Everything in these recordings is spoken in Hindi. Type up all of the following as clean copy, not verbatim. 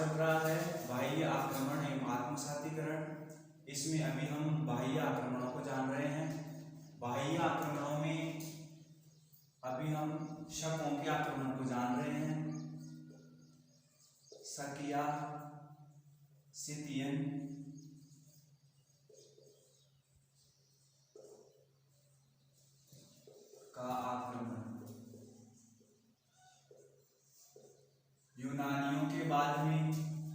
चल रहा है बाह्य आक्रमण एवं आत्मसातीकरण। इसमें अभी हम बाह्य आक्रमणों को जान रहे हैं। बाह्य आक्रमणों में अभी हम शकों के आक्रमण को जान रहे हैं। शकिया, सितियन, का आक्रमण। यूनानियों के बाद में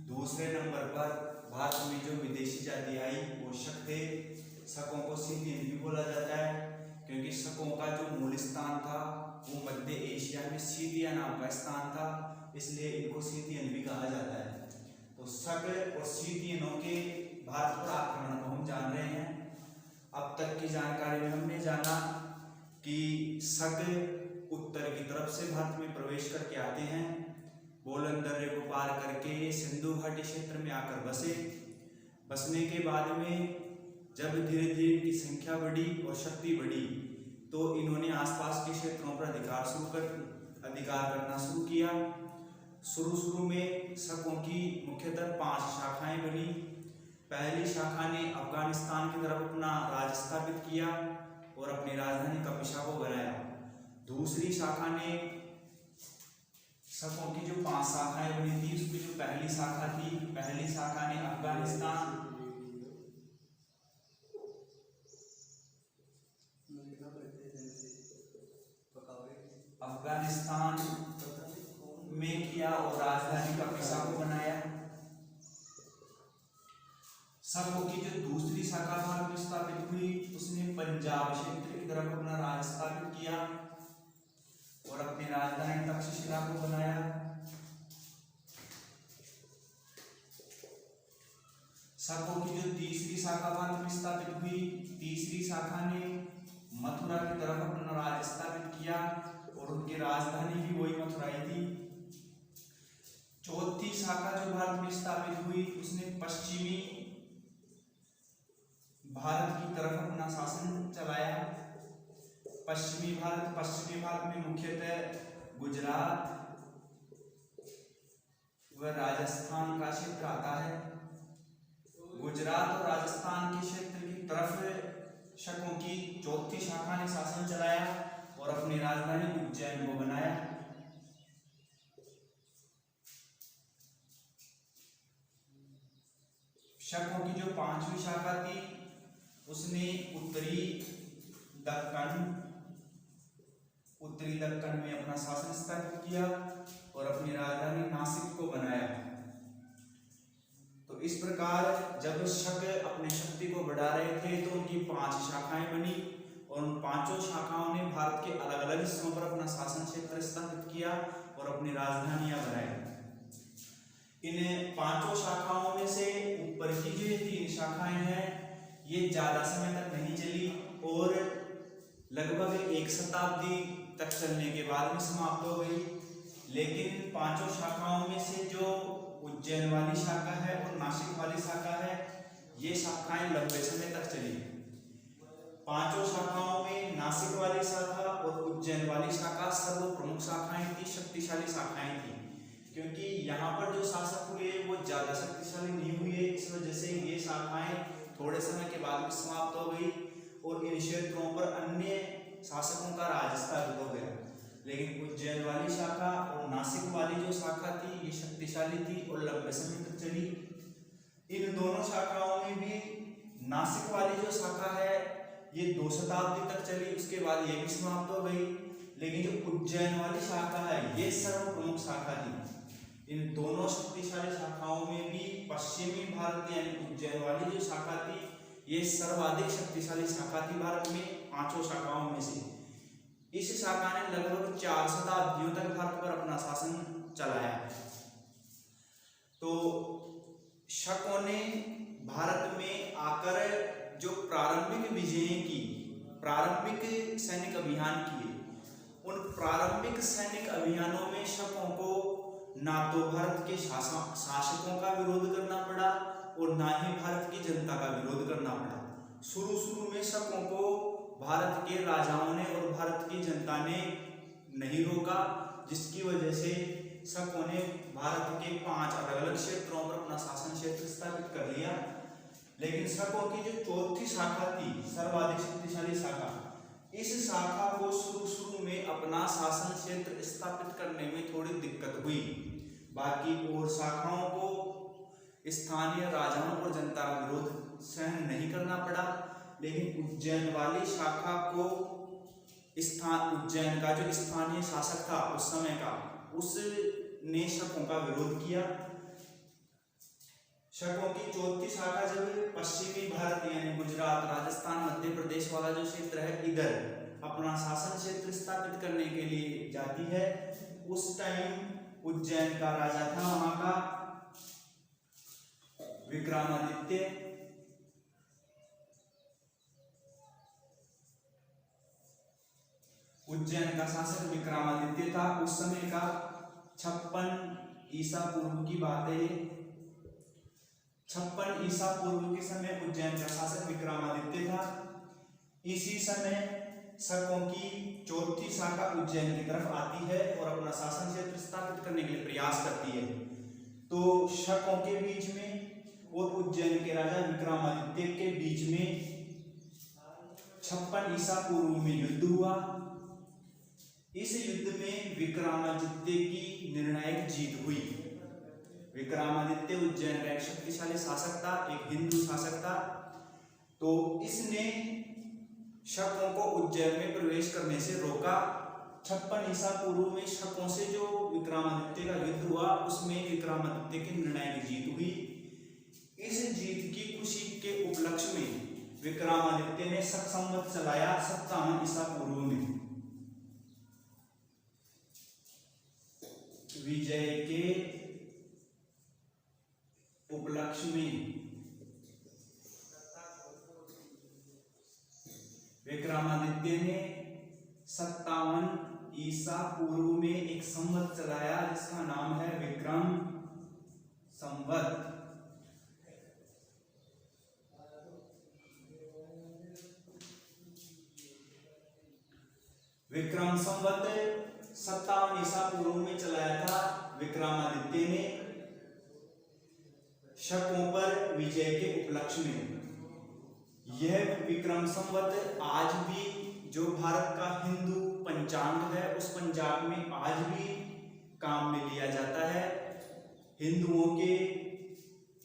दूसरे नंबर पर भारत में जो विदेशी जाति आई वो शक थे। शकों को सिथियन भी बोला जाता है क्योंकि शकों का जो मूल स्थान था वो मध्य एशिया में सीथिया नाम का स्थान था, इसलिए इनको सिथियन भी कहा जाता है। तो शक और सिथियनों के भारत पर आक्रमण को हम जान रहे हैं। अब तक की जानकारी में हमने जाना कि शक उत्तर की तरफ से भारत में प्रवेश करके आते हैं, बोलन दर्रे को पार करके सिंधु घाटी क्षेत्र में आकर बसे। बसने के बाद में जब धीरे धीरे इनकी संख्या बढ़ी और शक्ति बढ़ी तो इन्होंने आसपास के क्षेत्रों पर अधिकार करना शुरू किया। शुरू में शकों की मुख्यतः 5 शाखाएं बनी। पहली शाखा ने अफगानिस्तान की तरफ अपना राज स्थापित किया और अपनी राजधानी कपिशा को बनाया। दूसरी शाखा ने शकों की जो 5 शाखाएं बनी थी उसकी जो पहली शाखा ने अफगानिस्तान में किया और राजधानी कपिशा को बनाया। शकों की जो दूसरी शाखा भारत में स्थापित हुई उसने पंजाब क्षेत्र की तरफ अपना राज स्थापित किया और अपनी राजधानी तक्षशिला को बनाया। शकों की जो तीसरी शाखा भारत में स्थापित हुई, तीसरी शाखा ने मथुरा की तरफ अपना राज स्थापित किया और उनकी राजधानी भी वही मथुरा ही थी। चौथी शाखा जो भारत में स्थापित हुई उसने पश्चिमी भारत की तरफ अपना शासन चलाया। पश्चिमी भारत में मुख्यतः गुजरात व राजस्थान का क्षेत्र आता है। गुजरात और राजस्थान के क्षेत्र की तरफ शकों की चौथी शाखा ने शासन चलाया और अपनी राजधानी उज्जैन को बनाया। शकों की जो 5वीं शाखा थी उसने उत्तरी दक्कन में अपना शासन स्थापित किया और अपनी राजधानी नासिक को बनाया। तो इस प्रकार जब शक अपनी शक्ति को बढ़ा रहे थे तो उनकी 5 शाखाएं बनी और उन 5 शाखाओं ने भारत के अलग अलग हिस्सों पर अपना शासन क्षेत्र स्थापित किया और अपनी राजधानियां बनाई। इन 5 शाखाओं में से ऊपर की जो 3 शाखाएं हैं ये ज्यादा समय तक नहीं चली और लगभग 1 शताब्दी तक चलने के बाद में समाप्त हो गई। लेकिन 5 शाखाओं में से जो उज्जैन वाली शाखा है और नासिक वाली शाखा है ये शाखाएं लंबे समय तक चली। 5 शाखाओं में नासिक वाली शाखा और उज्जैन वाली शाखा सर्व प्रमुख शाखाएं थी, शक्तिशाली शाखाएं थी, क्योंकि यहाँ पर जो शासक हुए वो ज्यादा शक्तिशाली नहीं हुए। इस वजह से ये शाखाएं थोड़े समय के बाद में समाप्त हो गई और इन क्षेत्रों पर अन्य शासकों का राज स्थापित हो गया। लेकिन उज्जैन वाली शाखा और नासिक वाली जो शाखा थी ये शक्तिशाली थी और लंबे समय तक चली। इन दोनों शाखाओं में भी नासिक वाली जो शाखा है ये 2 शताब्दी तक चली, उसके बाद ये भी समाप्त हो गई। लेकिन जो उज्जैन वाली शाखा है ये सर्व प्रमुख शाखा थी। इन दोनों शक्तिशाली शाखाओं में भी पश्चिमी भारत यानी उज्जैन वाली जो शाखा थी ये सर्वाधिक शक्तिशाली शाखा थी भारत में 5 शाखाओं में से। इस शाखा ने लगभग 4 शताब्दियों तक भारत पर अपना शासन चलाया। तो शकों ने भारत में आकर जो प्रारंभिक विजय की, प्रारंभिक सैनिक अभियान किए, उन प्रारंभिक सैनिक अभियानों में शकों को ना तो भारत के शासकों का विरोध करना पड़ा और ना ही भारत की जनता का विरोध करना पड़ा। शुरू में शकों को भारत के राजाओं ने और भारत की जनता ने नहीं रोका, जिसकी वजह से शकों ने भारत के 5 अलग अलग क्षेत्रों पर अपना शासन क्षेत्र स्थापित कर लिया। लेकिन शकों की जो चौथी शाखा थी, सर्वाधिक शक्तिशाली शाखा, इस शाखा को शुरू में अपना शासन क्षेत्र स्थापित करने में थोड़ी दिक्कत हुई। बाकी और शाखाओं को स्थानीय राजाओं और जनता का विरोध सहन नहीं करना पड़ा, लेकिन उज्जैन वाली शाखा को उज्जैन का जो स्थानीय शासक था उस समय का, उसने शकों का विरोध किया। शकों की चौथी शाखा जब पश्चिमी भारत यानी गुजरात, राजस्थान, मध्य प्रदेश वाला जो क्षेत्र है, इधर अपना शासन क्षेत्र स्थापित करने के लिए जाती है, उस टाइम उज्जैन का राजा था वहां का विक्रमादित्य। उज्जैन का शासक विक्रमादित्य था। उस समय का 56 ईसा पूर्व की बात है। 56 ईसा पूर्व के समय उज्जैन का शासक विक्रमादित्य था। इसी समय शकों की चौथी शाखा उज्जैन की तरफ आती है और अपना शासन क्षेत्र स्थापित करने के लिए प्रयास करती है। तो शकों के बीच में और उज्जैन के राजा विक्रमादित्य के बीच में 56 ईसा पूर्व में युद्ध हुआ। इस युद्ध में विक्रमादित्य की निर्णायक जीत हुई। विक्रमादित्य उज्जैन का एक शक्तिशाली शासक था, एक हिंदू शासक था। तो इसने शकों को उज्जैन में प्रवेश करने से रोका। 56 ईसा पूर्व में शकों से जो विक्रमादित्य का युद्ध हुआ, उसमें विक्रमादित्य की निर्णायक जीत हुई। इस जीत की खुशी के उपलक्ष्य में विक्रमादित्य ने शक संवत चलाया 57 ईसा पूर्व में। विजय के उपलक्ष्य में विक्रमादित्य ने 57 ईसा पूर्व में एक संवत चलाया जिसका नाम है विक्रम संवत। विक्रम संवत 57 ईसा पूर्व में चलाया था विक्रमादित्य ने शकों पर विजय के उपलक्ष्य में। यह विक्रम संवत आज भी जो भारत का हिंदू पंचांग है, उस पंचांग में आज भी काम में लिया जाता है। हिंदुओं के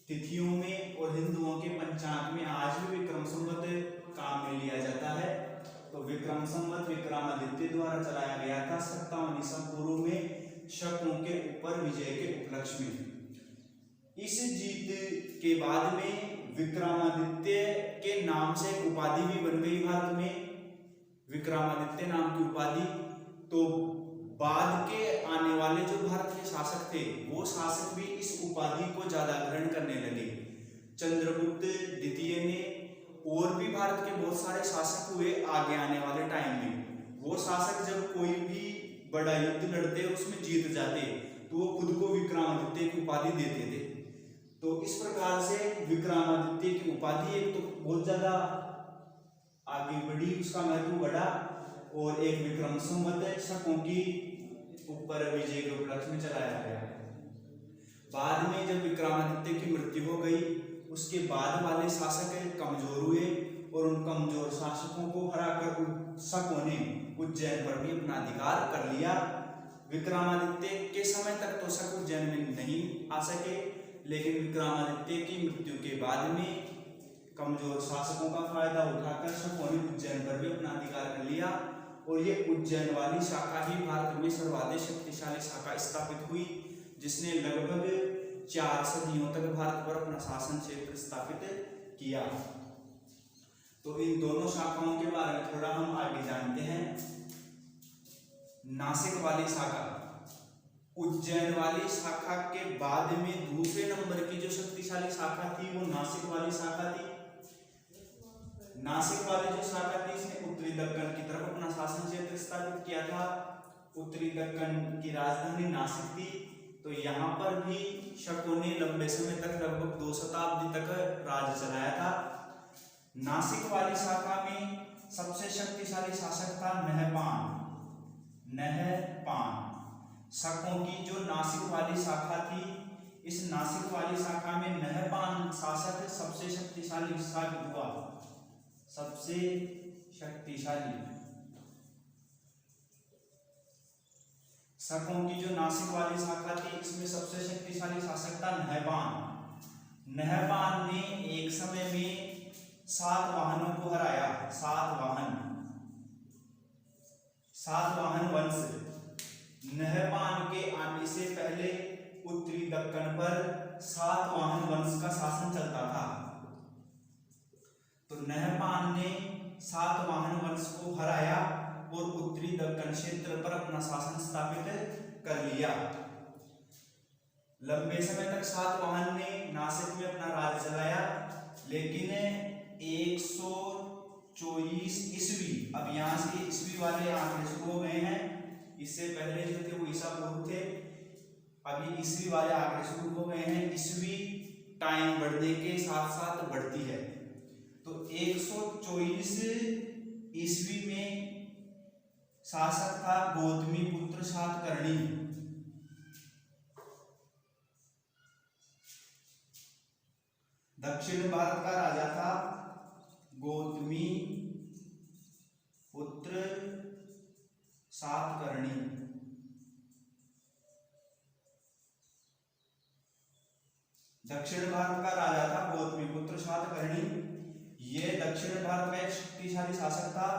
तिथियों में और हिंदुओं के पंचांग में आज भी विक्रम संवत काम में लिया जाता है। तो विक्रम संवत विक्रमादित्य द्वारा चलाया गया था 57 ईसा पूर्व में शकों के ऊपर विजय के उपलक्ष्य में। इस जीत के बाद में विक्रमादित्य के नाम से एक उपाधि भी बन गई भारत में, विक्रमादित्य नाम की उपाधि। तो बाद के आने वाले जो भारत के शासक थे, वो शासक भी इस उपाधि को ज्यादा ग्रहण करने लगे। चंद्रगुप्त द्वितीय ने और भी भारत के बहुत सारे शासक हुए आगे आने वाले टाइम में। वो शासक जब कोई भी बड़ा युद्ध लड़ते और उसमें जीत जाते तो वो खुद को विक्रमादित्य की उपाधि देते थे। तो इस प्रकार से विक्रमादित्य की उपाधि एक तो बहुत ज्यादा आगे बढ़ी, उसका महत्व बढ़ा, और एक विक्रम संवत शकों की ऊपर विजय के उपलक्ष्य में चलाया गया। बाद में जब विक्रमादित्य की मृत्यु हो गई, उसके बाद वाले शासक कमजोर हुए और उन कमजोर शासकों को हराकर शकों ने उज्जैन पर भी अपना अधिकार कर लिया। विक्रमादित्य के समय तक तो शक उज्जैन में नहीं आ सके, लेकिन विक्रमादित्य की मृत्यु के बाद में कमजोर शासकों का फायदा उठाकर शकों ने उज्जैन पर भी अपना अधिकार कर लिया। और ये उज्जैन वाली शाखा ही भारत में सर्वाधिक शक्तिशाली शाखा स्थापित हुई, जिसने लगभग 4 सदियों तक भारत पर अपना शासन क्षेत्र स्थापित किया। तो इन दोनों शाखाओं के बारे में थोड़ा हम आगे जानते हैं। नासिक वाली शाखा, उज्जैन वाली शाखा के बाद में दूसरे नंबर की जो शक्तिशाली शाखा थी वो नासिक वाली शाखा थी। नासिक वाली जो शाखा थी, इसने उत्तरी दक्कन की तरफ अपना शासन क्षेत्र स्थापित किया था। उत्तरी दक्कन की राजधानी नासिक थी। तो यहाँ पर भी शकों ने लंबे समय तक, लगभग 2 शताब्दी तक राज चलाया था। नासिक वाली शाखा में सबसे शक्तिशाली शासक था नहपान। शकों की जो नासिक वाली शाखा थी, इस नासिक वाली शाखा में नहपान शासक सबसे शक्तिशाली साबित हुआ, सबसे शक्तिशाली। शकों की जो नासिक वाली शाखा थी, इसमें सबसे शक्तिशाली शासक था नहपान। नहपान ने एक समय में 7 वाहनों को हराया। 7 वाहन वंश। नहपान के आने से पहले उत्तरी दक्कन पर 7 वाहन वंश का शासन चलता था। तो नहपान ने 7 वाहन वंश को हराया और उत्तरी दक्कन क्षेत्र पर अपना शासन स्थापित कर लिया। लंबे समय तक सातवाहन ने नासिक में अपना राज चलाया, लेकिन 124 ईस्वी, अब यहाँ से ईस्वी वाले आंकड़े शुरू हो गए हैं, इससे पहले जो थे वो ईसा पूर्व थे, अभी ईस्वी वाले आंकड़े शुरू हो गए हैं। ईस्वी टाइम बढ़ने के साथ साथ बढ़ती है। तो 124 ईस्वी में शासक था गौतमी पुत्र सातकर्णी। दक्षिण भारत का राजा था गौतमी पुत्र सातकर्णी। दक्षिण भारत का राजा था गौतमी पुत्र सातकर्णी। ये दक्षिण भारत का एक शक्तिशाली शासक था।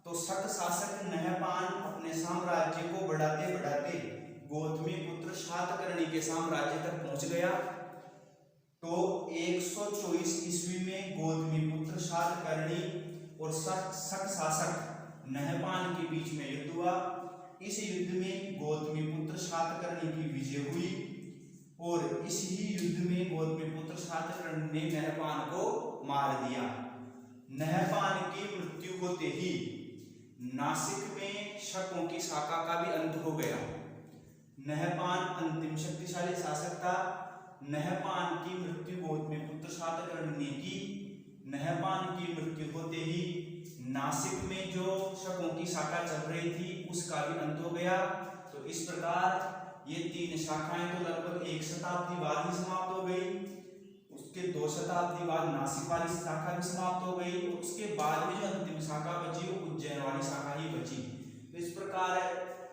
तो शक शासक नहपान अपने साम्राज्य को बढ़ाते बढ़ाते गौतमी पुत्र सातकर्णी के साम्राज्य तक पहुंच गया। तो 124 ईस्वी में गौतमी पुत्र सातकर्णी और शक शासक नहपान के बीच में युद्ध हुआ। इस युद्ध में गौतमी पुत्र सातकर्णी की विजय हुई और इस ही युद्ध में गौतमी पुत्र सातकर्णी ने नहपान को मार दिया। नहपान की मृत्यु होते ही नासिक में शकों की शाखा का भी अंत हो गया। नहपान अंतिम शक्तिशाली शासक था। नहपान की मृत्यु गौतमी पुत्र सातकर्णी ने की। नहपान की मृत्यु होते ही नासिक में जो शकों की शाखा चल रही थी उसका भी अंत हो गया। तो इस प्रकार ये 3 शाखाएं तो लगभग 1 शताब्दी बाद ही समाप्त हो गई। उसके 2 शताब्दी बाद नासिक वाली शाखा भी समाप्त हो गई और उसके बाद में जो अंतिम शाखा बची वो उज्जैन वाली शाखा ही बची। तो इस प्रकार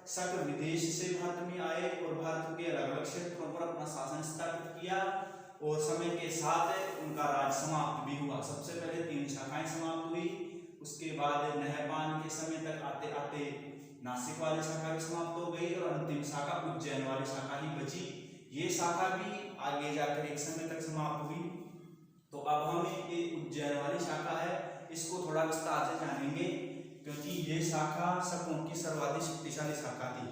शक विदेश से भारत में आए और भारत के अलग अलग क्षेत्रों पर अपना शासन स्थापित किया और समय के साथ उनका राज समाप्त भी हुआ। सबसे पहले 3 शाखाएं समाप्त हुई, उसके बाद नहपान के समय तक आते आते नासिक वाली शाखा भी समाप्त हो गई और अंतिम शाखा उज्जैन वाली शाखा ही बची। ये शाखा भी आगे जाकर एक समय तक समाप्त हुई। तो अब हम ये उज्जैन वाली शाखा है इसको थोड़ा विस्तार से जानेंगे, क्योंकि ये शाखा शकों की सर्वाधिक शक्तिशाली शाखा थी।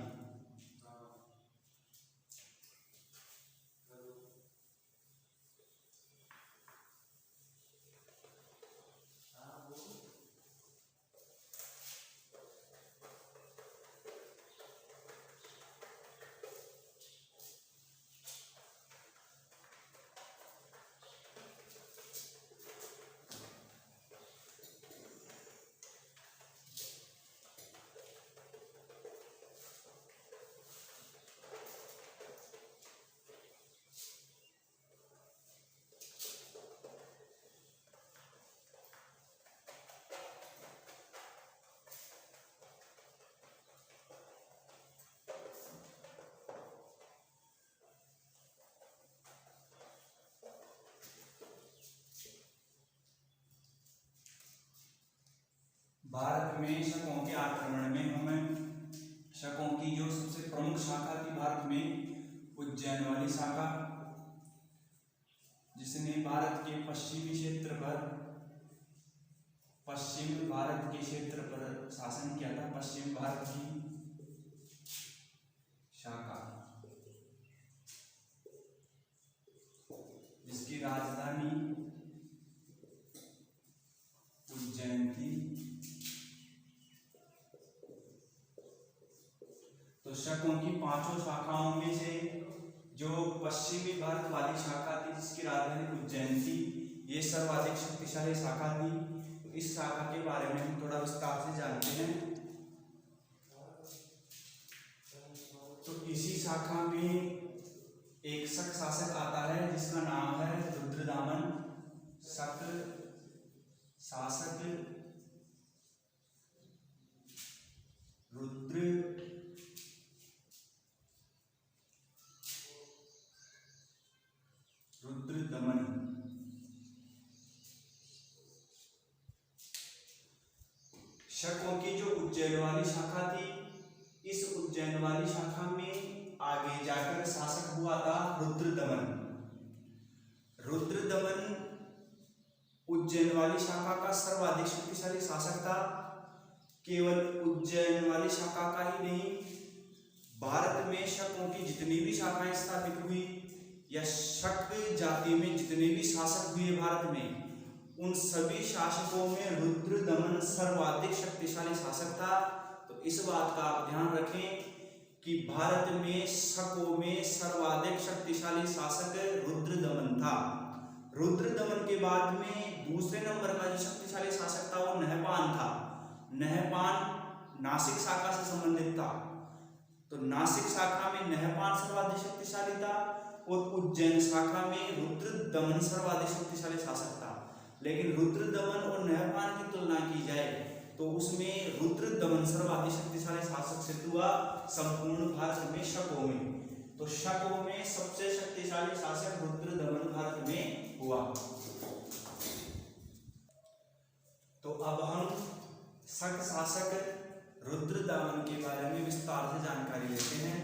भारत में शकों के आक्रमण में हमें शकों की जो सबसे प्रमुख शाखा थी भारत में उज्जैन वाली शाखा, जिसने भारत के पश्चिम भारत के क्षेत्र पर शासन किया था। पश्चिम भारत की शाखा जिसकी राजधानी उज्जैन थी। तो शकों की 5 शाखाओं में से जो पश्चिमी भारत वाली शाखा थी जिसकी राजधानी उज्जैन थी, ये सर्वाधिक शक्तिशाली शाखा थी। तो इस शाखा के बारे में हम थोड़ा विस्तार से जानते हैं। तो इसी शाखा में एक शक शासक आता है जिसका नाम है रुद्रदामन। शक शासक रुद्रदमन। शकों की जो उज्जैन वाली शाखा थी, इस उज्जैन वाली शाखा में आगे जाकर शासक हुआ था रुद्रदमन। रुद्रदमन उज्जैन वाली शाखा का सर्वाधिक शक्तिशाली शासक था। केवल उज्जैन वाली शाखा का ही नहीं, भारत में शकों की जितनी भी शाखाएं स्थापित हुई या शक जाति में जितने भी शासक हुए भारत में, उन सभी शासकों में रुद्रदमन सर्वाधिक शक्तिशाली शासक था। तो इस बात का आप ध्यान रखें कि भारत में शकों में सर्वाधिक शक्तिशाली शासक रुद्रदमन था। रुद्रदमन के बाद में दूसरे नंबर का जो शक्तिशाली शासक था वो नहपान था। नहपान नासिक शाखा से संबंधित था, तो नासिक शाखा में नहपान सर्वाधिक शक्तिशाली था और उज्जैन शाखा में रुद्रदमन सर्वाधिक शक्तिशाली शासक था। लेकिन रुद्रदमन और नहपान की तुलना की जाए तो उसमें रुद्रदमन सर्वाधिक शक्तिशाली शासक सिद्ध हुआ संपूर्ण भारत में शकों में। तो शकों में सबसे शक्तिशाली शासक रुद्रदमन भारत में हुआ। तो अब हम शक शासक रुद्रदामन के बारे में विस्तार से जानकारी लेते हैं।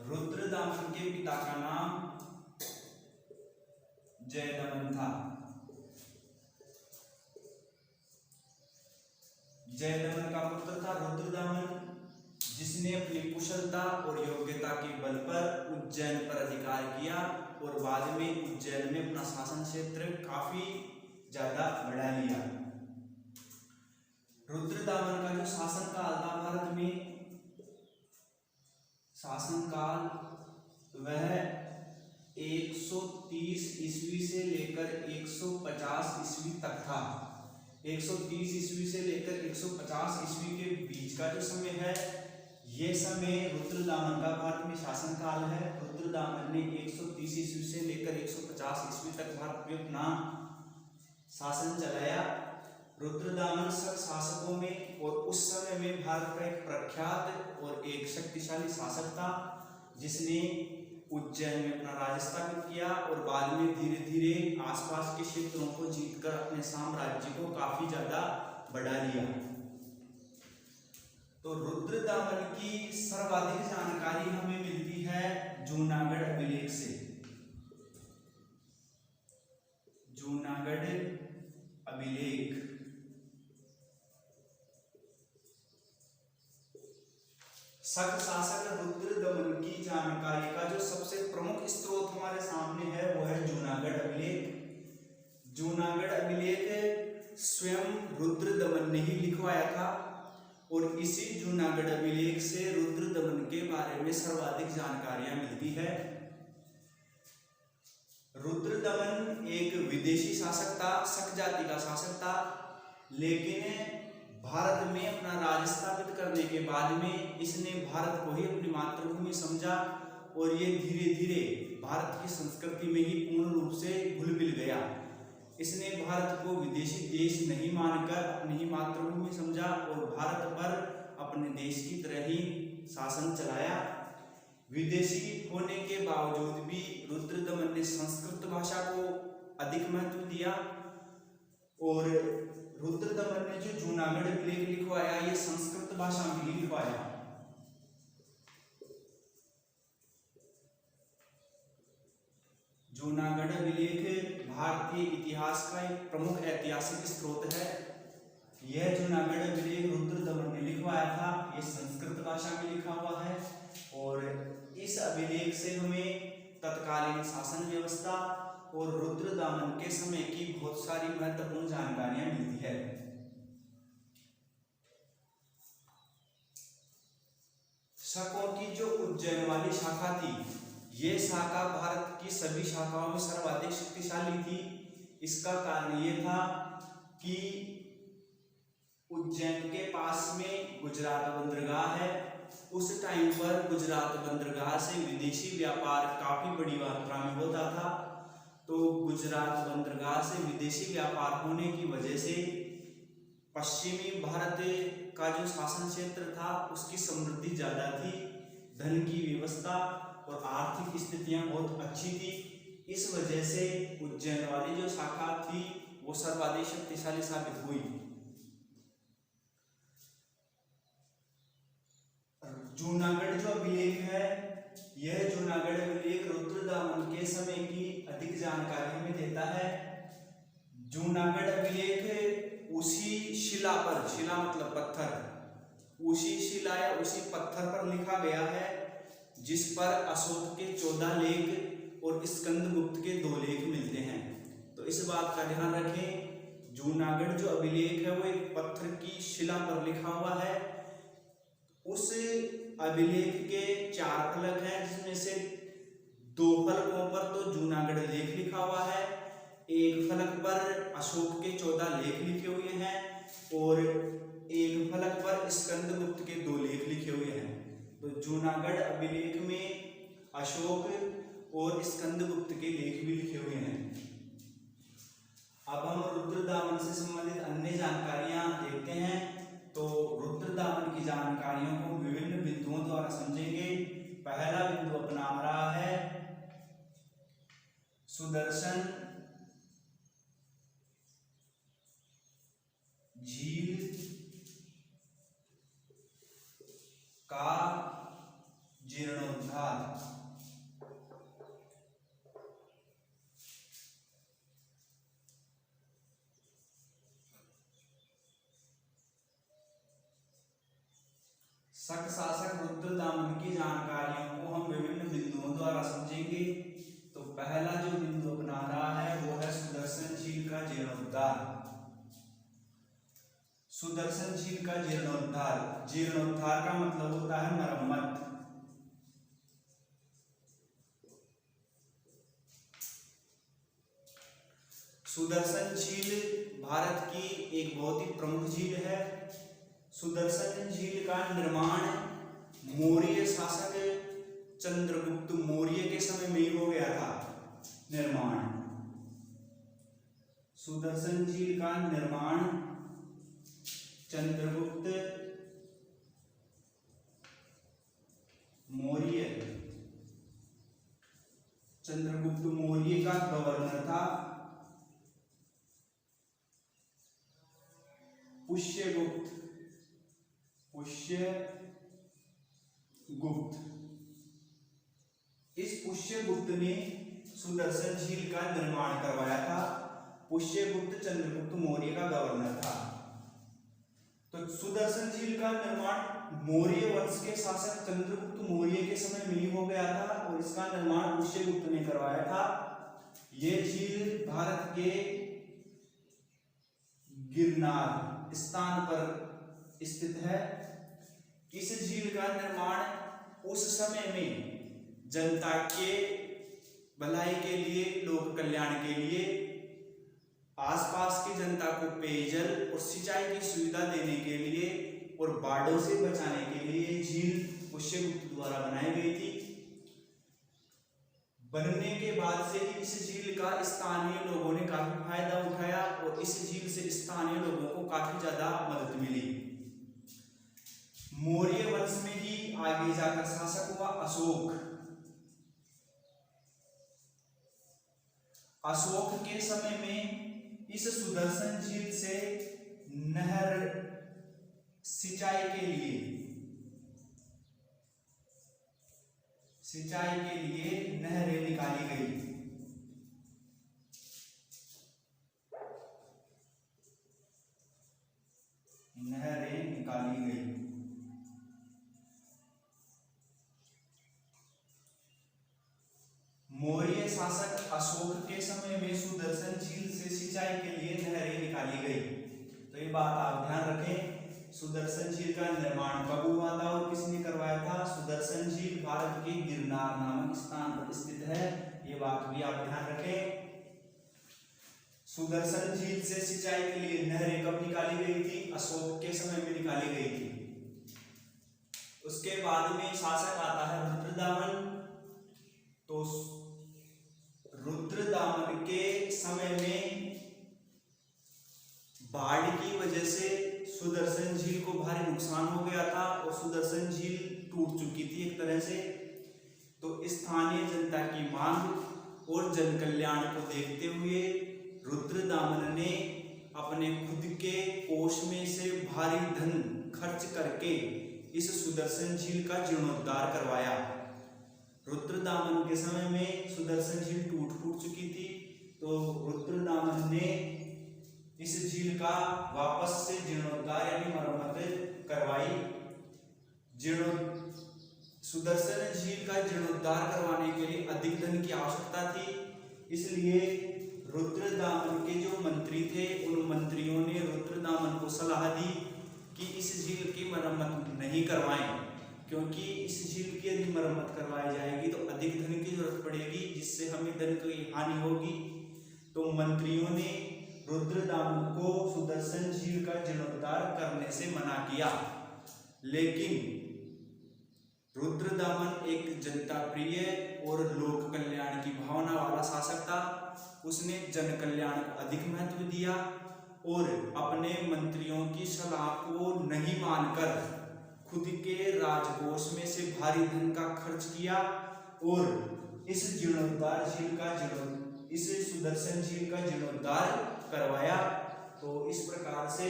रुद्रदामन के पिता का नाम जयदमन था। जयदमन का पुत्र था रुद्रदामन, जिसने अपनी कुशलता और योग्यता के बल पर उज्जैन पर अधिकार किया और बाद में उज्जैन में अपना शासन क्षेत्र काफी ज्यादा बढ़ा लिया। रुद्रदामन का जो शासनकाल था भारत में, शासनकाल वह 130 ईस्वी से लेकर 150 ईस्वी तक था। 130 ईस्वी से लेकर 150 ईस्वी के बीच का जो समय है, ये समय रुद्रदामन का भारत में शासनकाल है। रुद्रदामन ने 130 ईस्वी से लेकर 150 ईस्वी तक भारत में अपना शासन चलाया। रुद्रदामन शक शासकों में और उस समय में भारत का एक प्रख्यात और एक शक्तिशाली शासक था, जिसने उज्जैन में अपना राज्य स्थापित किया और बाद में धीरे धीरे आसपास के क्षेत्रों को जीतकर अपने साम्राज्य को काफी ज्यादा बढ़ा लिया। तो रुद्रदामन की सर्वाधिक जानकारी हमें मिलती है जूनागढ़ अभिलेख से। जूनागढ़ अभिलेख शक शासक रुद्रदमन की जानकारी का जो सबसे प्रमुख स्रोत हमारे सामने है वो है जूनागढ़ अभिलेख। जूनागढ़ अभिलेख स्वयं रुद्रदमन ने ही लिखवाया था और इसी जूनागढ़ अभिलेख से रुद्रदमन के बारे में सर्वाधिक जानकारियां मिलती है। रुद्रदमन एक विदेशी शासक था, शक जाति का शासक था, लेकिन भारत में अपना राज्य स्थापित करने के बाद में इसने भारत को ही अपनी मातृभूमि समझा और ये धीरे धीरे भारत की संस्कृति में ही पूर्ण रूप से घुल मिल गया। इसने भारत को विदेशी देश नहीं मानकर अपनी ही मातृभूमि समझा और भारत पर अपने देश की तरह ही शासन चलाया। विदेशी होने के बावजूद भी रुद्रदमन ने संस्कृत भाषा को अधिक महत्व दिया और रुद्रदमन ने जो जूनागढ़ अभिलेख लिखवाया ये संस्कृत भाषा में ही लिखवाया। जूनागढ़ अभिलेख भारतीय इतिहास का एक प्रमुख ऐतिहासिक स्रोत है। यह जूनागढ़ अभिलेख रुद्रदमन ने लिखवाया था, ये संस्कृत भाषा में लिखा हुआ है और इस अभिलेख से हमें तत्कालीन शासन व्यवस्था और रुद्रदामन के समय की बहुत सारी महत्वपूर्ण जानकारियां मिलती है। शकों की जो उज्जैन वाली शाखा थी, ये शाखा भारत की सभी शाखाओं में सर्वाधिक शक्तिशाली थी। इसका कारण ये था कि उज्जैन के पास में गुजरात बंदरगाह है। उस टाइम पर गुजरात बंदरगाह से विदेशी व्यापार काफी बड़ी मात्रा में होता था। तो गुजरात बंदरगाह से विदेशी व्यापार होने की वजह से पश्चिमी भारत का जो शासन क्षेत्र था उसकी समृद्धि ज्यादा थी, धन की व्यवस्था और आर्थिक स्थितियां बहुत अच्छी थी। इस वजह से उज्जैन वाली जो शाखा थी वो सर्वाधिक शक्तिशाली साबित हुई। जूनागढ़ जो अभिलेख है, यह जूनागढ़ अभिलेख रुद्रदामन के समय की अधिक जानकारी हमें देता है। जूनागढ़ अभिलेख उसी शिला पर, शिला मतलब पत्थर, उसी शिला या उसी पत्थर पर लिखा गया है जिस पर अशोक के 14 लेख और स्कंदगुप्त के 2 लेख मिलते हैं। तो इस बात का ध्यान रखें, जूनागढ़ जो अभिलेख है वो एक पत्थर की शिला पर लिखा हुआ है। उस अभिलेख के 4 फलक हैं जिसमें से 2 फलकों पर तो जूनागढ़ लेख लिखा हुआ है, एक फलक पर अशोक के 14 लेख लिखे हुए हैं और एक फलक पर स्कंदगुप्त के 2 लेख लिखे हुए हैं। तो जूनागढ़ अभिलेख में अशोक और स्कंदगुप्त के लेख भी लिखे हुए हैं। अब हम रुद्रदामन से संबंधित अन्य जानकारियां देखते हैं। तो रुद्रदामन की जानकारियों को विभिन्न बिंदुओं द्वारा समझेंगे। पहला बिंदु अपना आ रहा है सुदर्शन झील का जीर्णोद्धार। शक शासक रुद्रदामन की जानकारियों को हम विभिन्न बिंदुओं द्वारा समझेंगे। तो पहला जो बिंदु अपना रहा है वो है सुदर्शन झील का जीर्णोद्धार। सुदर्शन झील का जीर्णोद्धार, जीर्णोद्धार का मतलब होता है मरम्मत। सुदर्शन झील भारत की एक बहुत ही प्रमुख झील है। सुदर्शन झील का निर्माण मौर्य शासक चंद्रगुप्त मौर्य के समय में ही हो गया था निर्माण। सुदर्शन झील का निर्माण चंद्रगुप्त मौर्य, चंद्रगुप्त मौर्य का गवर्नर था पुष्यगुप्त, पुष्यगुप्त। इस पुष्यगुप्त ने सुदर्शन झील का निर्माण करवाया था। पुष्यगुप्त चंद्रगुप्त मौर्य का गवर्नर था। तो सुदर्शन झील का निर्माण मौर्य वंश के शासक चंद्रगुप्त मौर्य के समय में ही हो गया था और इसका निर्माण पुष्यगुप्त ने करवाया था। यह झील भारत के गिरनार स्थान पर स्थित है। इस झील का निर्माण उस समय में जनता के भलाई के लिए, लोक कल्याण के लिए, आसपास की जनता को पेयजल और सिंचाई की सुविधा देने के लिए और बाढ़ों से बचाने के लिए झील पुष्यगुप्त द्वारा बनाई गई थी। बनने के बाद से ही इस झील का स्थानीय लोगों ने काफी फायदा उठाया और इस झील से स्थानीय लोगों को काफी ज्यादा मदद मिली। मौर्य वंश में ही आगे जाकर शासक हुआ अशोक। अशोक के समय में इस सुदर्शन झील से नहर सिंचाई के लिए नहरें निकाली गई। मौर्य शासक अशोक के समय में सुदर्शन झील से सिंचाई के लिए नहरें निकाली गई। तो ये बात आप ध्यान रखें। सुदर्शन झील का निर्माण कब हुआ था और किसने करवाया था? सुदर्शन झील भारत के गिरनार नामक स्थान पर स्थित है, ये बात भी आप ध्यान रखें। सुदर्शन झील से सिंचाई के लिए नहरें कब निकाली गई थी? अशोक के समय में निकाली गई थी। उसके बाद में शासक आता है रुद्रदामन। तो रुद्रदामन के समय में बाढ़ की वजह से सुदर्शन झील को भारी नुकसान हो गया था और सुदर्शन झील टूट चुकी थी एक तरह से। तो स्थानीय जनता की मांग और जन कल्याण को देखते हुए रुद्रदामन ने अपने खुद के कोष में से भारी धन खर्च करके इस सुदर्शन झील का जीर्णोद्धार करवाया। रुद्रदामन के समय में सुदर्शन झील टूट फूट चुकी थी, तो रुद्रदामन ने इस झील का वापस से जीर्णोद्धार यानी मरम्मत करवाई। सुदर्शन झील का जीर्णोद्धार करवाने के लिए अधिक धन की आवश्यकता थी, इसलिए रुद्रदामन के जो मंत्री थे उन मंत्रियों ने रुद्रदामन को सलाह दी कि इस झील की मरम्मत नहीं करवाएं, क्योंकि इस झील की यदि मरम्मत करवाई जाएगी तो अधिक धन की जरूरत पड़ेगी, जिससे हमें धन की हानि होगी। तो मंत्रियों ने रुद्रदामन को सुदर्शन झील का जीर्णोद्धार करने से मना किया। लेकिन रुद्रदामन एक जनता प्रिय और लोक कल्याण की भावना वाला शासक था। उसने जन कल्याण को अधिक महत्व दिया और अपने मंत्रियों की सलाह को नहीं मानकर खुद के राजकोष में से भारी धन का खर्च किया और इस सुदर्शन झील का जीर्णोद्धार करवाया। तो इस प्रकार से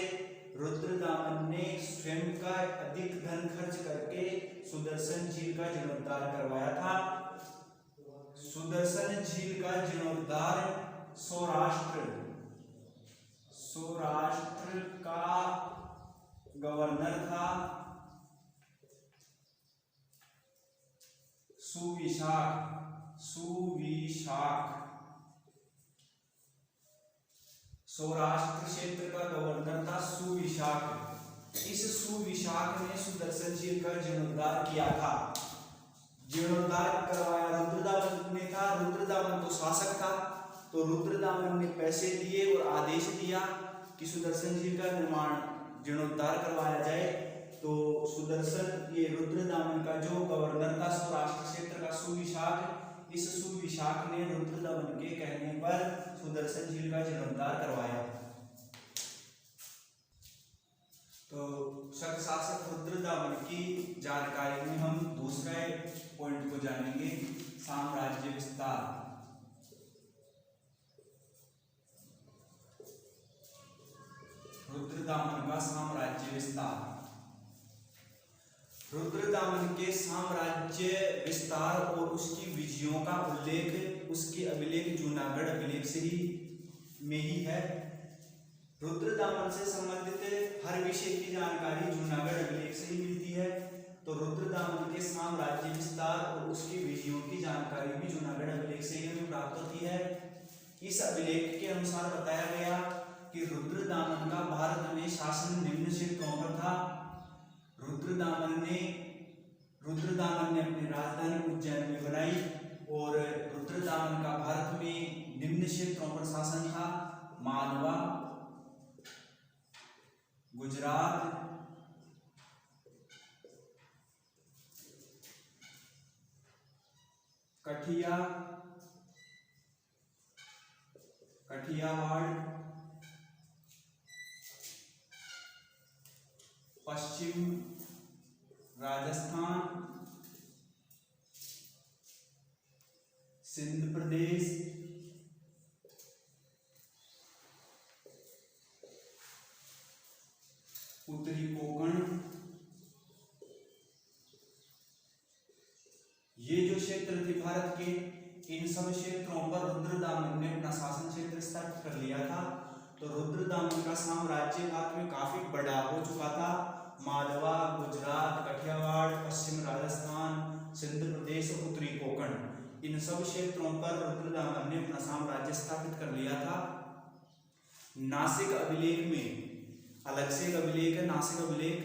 रुद्रदामन ने स्वयं का अधिक धन खर्च करके सुदर्शन झील का जीर्णोद्धार करवाया था। सुदर्शन झील का जीर्णोद्धार सौराष्ट्र का गवर्नर था सुविशाख। सौराष्ट्र क्षेत्र का गवर्नर था सुविशाख। इस सुविशाख ने सुदर्शन झील का जीर्णोद्धार किया था। जीर्णोद्धार करवाया रुद्रदामन ने था। रुद्रदामन तो शासक था, तो रुद्रदामन ने पैसे दिए और आदेश दिया कि सुदर्शन झील का निर्माण जीर्णोद्धार करवाया जाए। तो ये रुद्रदामन का जो गवर्नर था सौराष्ट्र क्षेत्र का सुविशाख, इस सुविशाख ने रुद्रदामन के कहने पर सुदर्शन झील का जीर्णोद्धार करवाया। तो शक शासक रुद्रदामन की जानकारी में हम दूसरे पॉइंट को जानेंगे, साम्राज्य विस्तार। रुद्रदामन का साम्राज्य विस्तार। रुद्रदामन के साम्राज्य विस्तार और उसकी विजयों का उल्लेख उसके अभिलेख जूनागढ़ अभिलेख से ही में ही है। रुद्रदामन से संबंधित हर विषय की जानकारी जूनागढ़ अभिलेख से ही मिलती है। तो रुद्रदामन के साम्राज्य विस्तार और उसकी विजयों की जानकारी भी जूनागढ़ अभिलेख से ही हमें प्राप्त होती है। इस अभिलेख के अनुसार बताया गया कि रुद्रदामन का भारत में शासन निम्न क्षेत्रों पर था। रुद्रदामन ने अपनी राजधानी उज्जैन में बनाई और रुद्रदामन का भारत में निम्न क्षेत्रों पर शासन था: मालवा, गुजरात, कठियावाड़, पश्चिम राजस्थान, सिंध प्रदेश, उत्तरी कोंकण। ये जो क्षेत्र थे भारत के, इन सब क्षेत्रों पर रुद्रदामन ने अपना शासन क्षेत्र स्थापित कर लिया था। तो रुद्रदामन का साम्राज्य भारत में काफी बड़ा हो चुका था। मालवा, गुजरात, कठियावाड़, पश्चिम राजस्थान, सिंध प्रदेश और उत्तरी कोंकण, इन सब क्षेत्रों पर रुद्रदामन ने अपना साम्राज्य स्थापित कर लिया था। नासिक अभिलेख में अलग से एक अभिलेख है, नासिक अभिलेख।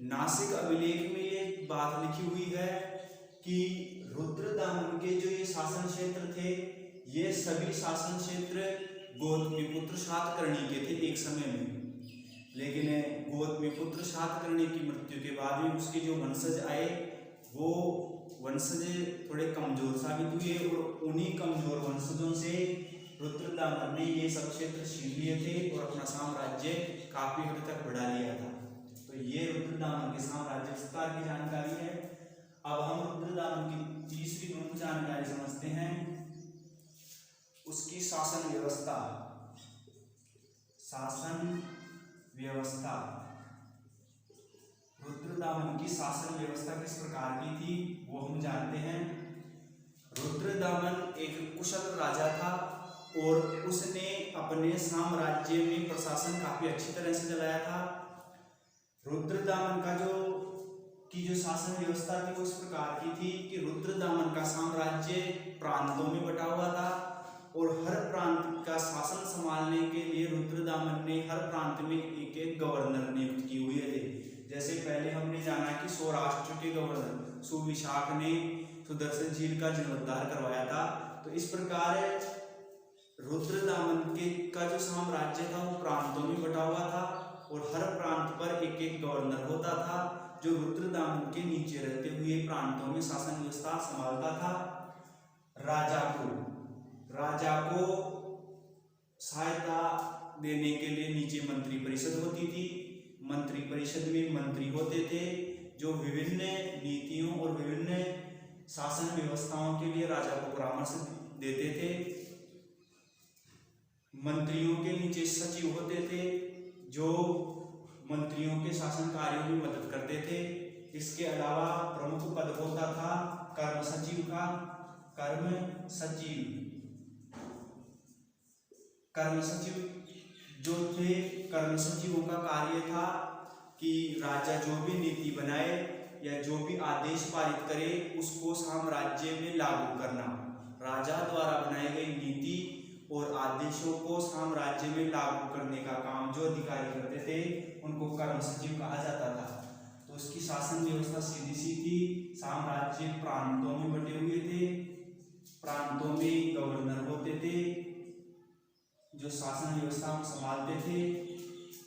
नासिक अभिलेख में ये बात लिखी हुई है कि रुद्रदामन के जो ये शासन क्षेत्र थे, ये सभी शासन क्षेत्र गौतमीपुत्र सातकर्णी के थे एक समय में। लेकिन गौतमी पुत्र शातकर्णी की मृत्यु के बाद में उसके जो वंशज आए वो वंशज थोड़े कमजोर साबित हुए और उन्हीं कमजोर वंशजों से रुद्रदामन ने ये सब क्षेत्र छीन लिए थे और अपना साम्राज्य काफी हद तक बढ़ा लिया था। तो ये रुद्रदामन के साम्राज्य विस्तार की जानकारी है। अब हम रुद्रदामन की तीसरी प्रमुख जानकारी समझते हैं, उसकी शासन व्यवस्था। शासन व्यवस्था, रुद्रदामन की शासन व्यवस्था किस प्रकार की थी वो हम जानते हैं। रुद्रदामन एक कुशल राजा था और उसने अपने साम्राज्य में प्रशासन काफी अच्छी तरह से चलाया था। रुद्रदामन का जो शासन व्यवस्था थी वो इस प्रकार की थी कि रुद्रदामन का साम्राज्य प्रांतों में बटा हुआ था और हर प्रांत का शासन संभालने के लिए रुद्रदामन ने हर प्रांत में एक एक गवर्नर नियुक्त किए हुए थे। जैसे पहले हमने जाना कि सौराष्ट्र के गवर्नर सुविशाख ने सुदर्शन झील का जीर्णोद्धार करवाया था। तो इस प्रकार रुद्रदामन का जो साम्राज्य था वो प्रांतों में बटा हुआ था और हर प्रांत पर एक एक गवर्नर होता था जो रुद्रदामन के नीचे रहते हुए प्रांतों में शासन व्यवस्था संभालता था। राजा को सहायता देने के लिए नीचे मंत्री परिषद होती थी। मंत्री परिषद में मंत्री होते थे जो विभिन्न नीतियों और विभिन्न शासन व्यवस्थाओं के लिए राजा को परामर्श देते थे। मंत्रियों के नीचे सचिव होते थे जो मंत्रियों के शासन कार्यों में मदद करते थे। इसके अलावा प्रमुख पद होता था कर्म सचिव का। कर्म सचिव जो थे, कर्म सचिवों का कार्य था कि राजा जो भी नीति बनाए या जो भी आदेश पारित करे उसको साम्राज्य में लागू करना। राजा द्वारा बनाई गई नीति और आदेशों को साम्राज्य में लागू करने का काम जो अधिकारी करते थे उनको कर्म सचिव कहा जाता था। तो उसकी शासन व्यवस्था सीधी सी थी। साम्राज्य प्रांतों में बटे हुए थे, प्रांतों में गवर्नर होते थे जो शासन व्यवस्था संभालते थे।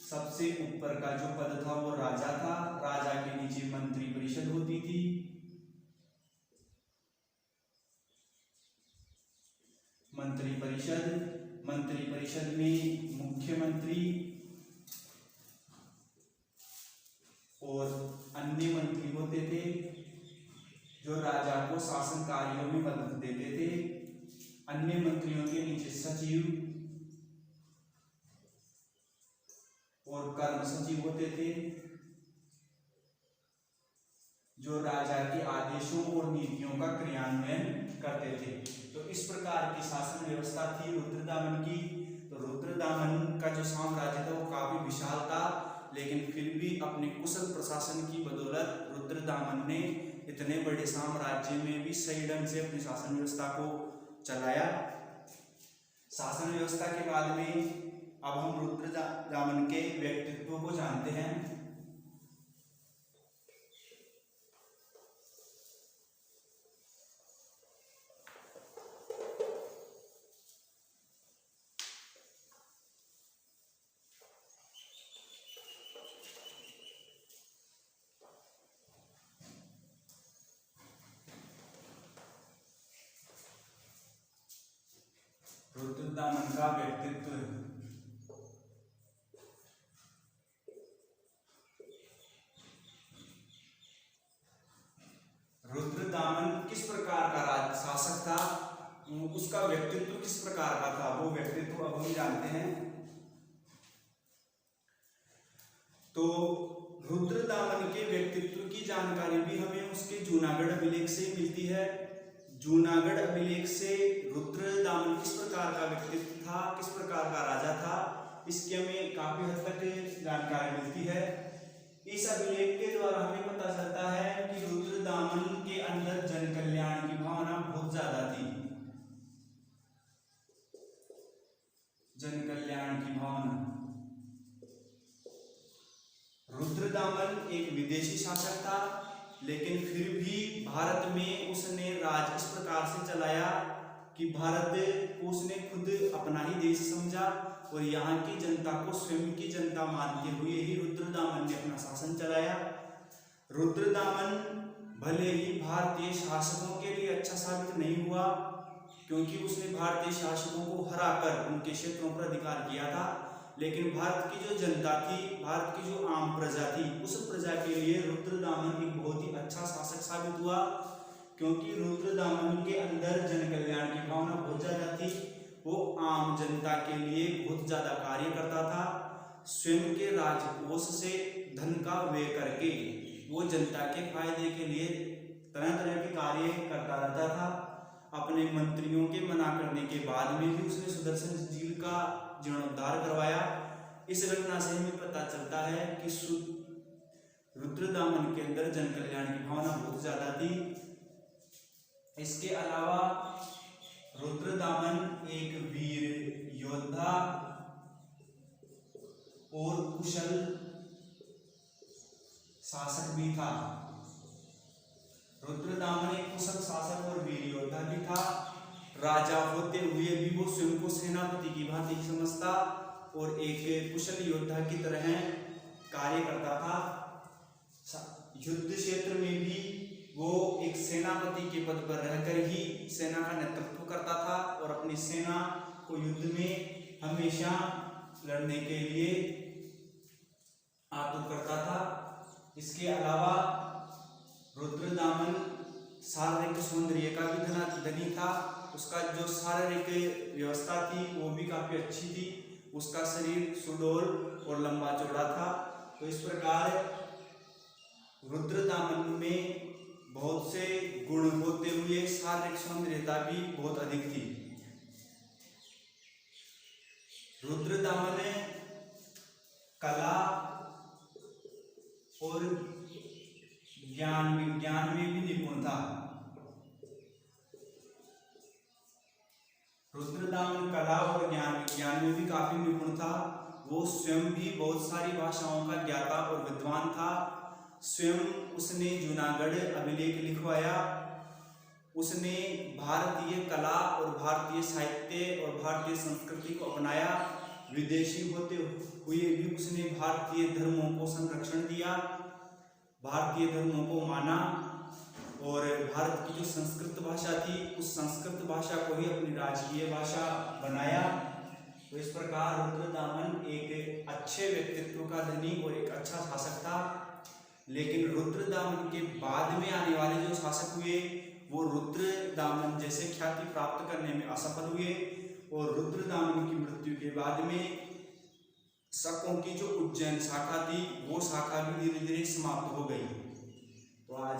सबसे ऊपर का जो पद था वो राजा था। राजा के नीचे मंत्री परिषद होती थी। मंत्री परिषद में मुख्यमंत्री और अन्य मंत्री होते थे जो राजा को शासन कार्यों में मदद देते थे। अन्य मंत्रियों के नीचे सचिव और कर्म सचिव होते थे जो राजा के आदेशों और नीतियों का क्रियान्वयन करते थे। तो इस प्रकार की शासन व्यवस्था थी रुद्रदामन की। तो रुद्रदामन का जो साम्राज्य था वो काफी विशाल था, लेकिन फिर भी अपने कुशल प्रशासन की बदौलत रुद्रदामन ने इतने बड़े साम्राज्य में भी सही ढंग से अपनी शासन व्यवस्था को चलाया। शासन व्यवस्था के बाद में अब हम रुद्रदामन के व्यक्तित्व को जानते हैं। रुद्रदामन का व्यक्तित्व। रुद्रदामन किस प्रकार का शासक था, उसका व्यक्तित्व किस प्रकार का था, वो व्यक्तित्व अब हम जानते हैं। तो रुद्रदामन के व्यक्तित्व की जानकारी भी हमें उसके जूनागढ़ अभिलेख से मिलती है। जूनागढ़ अभिलेख से रुद्रदामन किस प्रकार का व्यक्तित्व था, किस प्रकार का राजा था, इसकी हमें काफी हद तक जानकारी मिलती है। इस अभिलेख के द्वारा हमें पता चलता है कि रुद्रदामन के अंदर जन कल्याण की भावना बहुत ज्यादा थी। जन कल्याण की भावना। रुद्रदामन एक विदेशी शासक था, लेकिन फिर भी भारत में उसने राज इस प्रकार से चलाया कि भारत को उसने खुद अपना ही देश समझा और यहाँ की जनता को स्वयं की जनता मानते हुए ही रुद्रदामन ने अपना शासन चलाया। रुद्रदामन भले ही भारतीय शासकों के लिए अच्छा साबित नहीं हुआ, क्योंकि उसने भारतीय शासकों को हराकर उनके क्षेत्रों पर अधिकार किया था, लेकिन भारत की जो जनता थी, भारत की जो आम प्रजा थी, उस प्रजा के लिए रुद्रदामन एक बहुत ही अच्छा शासक साबित हुआ, क्योंकि रुद्रदामन के अंदर जन कल्याण की भावना बहुत ज्यादा थी। वो आम जनता के लिए बहुत ज्यादा कार्य करता था। स्वयं के राजकोष से धन का व्यय करके वो जनता के फायदे के लिए तरह तरह के कार्य करता रहता था। अपने मंत्रियों के मना करने के बाद में भी उसने सुदर्शन झील का जीर्णोद्धार करवाया। इस घटना से हमें पता चलता है कि रुद्रदामन के अंदर जन कल्याण की भावना बहुत ज्यादा थी। इसके अलावा रुद्रदामन एक वीर योद्धा और कुशल शासक भी था। रुद्रदामन एक कुशल शासक और वीर योद्धा भी था। राजा होते हुए भी वो स्वयं को सेनापति की भांति समझता और एक कुशल योद्धा की तरह कार्य करता था। युद्ध क्षेत्र में भी वो एक सेनापति के पद पर रहकर ही सेना का नेतृत्व करता था और अपनी सेना को युद्ध में हमेशा लड़ने के लिए आतुर करता था। इसके अलावा रुद्रदामन शारीरिक सौंदर्य का भी धनी था। उसका जो शारीरिक व्यवस्था थी वो भी काफी अच्छी थी। उसका शरीर सुडौल और लंबा चौड़ा था। तो इस प्रकार रुद्रदामन में बहुत से गुण होते हुए शारीरिक सौंदर्यता भी बहुत अधिक थी। रुद्रदामन कला और ज्ञान विज्ञान में भी निपुण था। रुद्रदामन कला और ज्ञान विज्ञान में भी काफी निपुण था। वो स्वयं भी बहुत सारी भाषाओं का ज्ञाता और विद्वान था। स्वयं उसने जूनागढ़ अभिलेख लिखवाया। उसने भारतीय कला और भारतीय साहित्य और भारतीय संस्कृति को अपनाया। विदेशी होते हुए भी उसने भारतीय धर्मों को संरक्षण दिया, भारतीय धर्मों को माना और भारत की जो संस्कृत भाषा थी उस संस्कृत भाषा को ही अपनी राजकीय भाषा बनाया। तो इस प्रकार रुद्रदामन एक अच्छे व्यक्तित्व का धनी और एक अच्छा शासक था। लेकिन रुद्रदामन के बाद में आने वाले जो शासक हुए वो रुद्रदामन जैसे ख्याति प्राप्त करने में असफल हुए और रुद्रदामन की मृत्यु के बाद में शकों की जो उज्जैन शाखा थी वो शाखा भी धीरे धीरे समाप्त हो गई। तो आज